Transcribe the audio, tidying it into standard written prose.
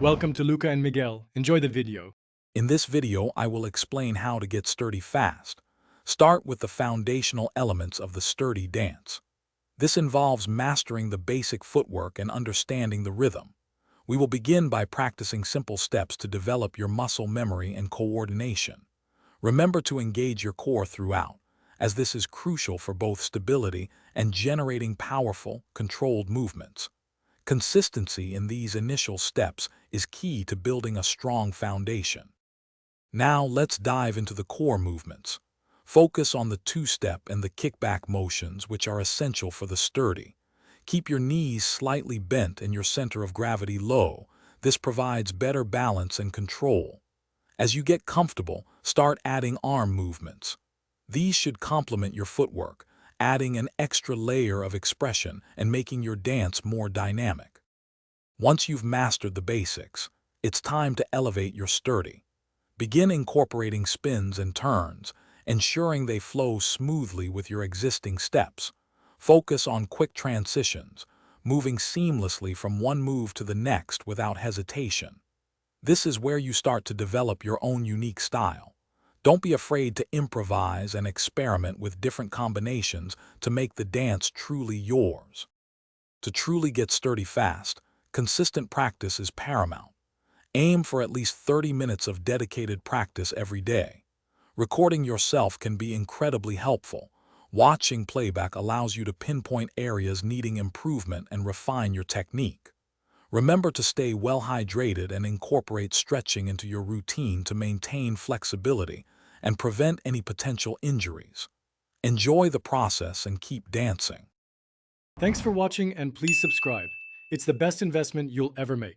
Welcome to Luca and Miguel. Enjoy the video. In this video, I will explain how to get sturdy fast. Start with the foundational elements of the sturdy dance. This involves mastering the basic footwork and understanding the rhythm. We will begin by practicing simple steps to develop your muscle memory and coordination. Remember to engage your core throughout, as this is crucial for both stability and generating powerful, controlled movements. Consistency in these initial steps is key to building a strong foundation. Now let's dive into the core movements. Focus on the two-step and the kickback motions, which are essential for the sturdy. Keep your knees slightly bent and your center of gravity low. This provides better balance and control. As you get comfortable, start adding arm movements. These should complement your footwork, adding an extra layer of expression and making your dance more dynamic. Once you've mastered the basics, it's time to elevate your sturdy. Begin incorporating spins and turns, ensuring they flow smoothly with your existing steps. Focus on quick transitions, moving seamlessly from one move to the next without hesitation. This is where you start to develop your own unique style. Don't be afraid to improvise and experiment with different combinations to make the dance truly yours. To truly get sturdy fast, consistent practice is paramount. Aim for at least 30 minutes of dedicated practice every day. Recording yourself can be incredibly helpful. Watching playback allows you to pinpoint areas needing improvement and refine your technique. Remember to stay well hydrated and incorporate stretching into your routine to maintain flexibility and prevent any potential injuries. Enjoy the process and keep dancing. Thanks for watching and please subscribe. It's the best investment you'll ever make.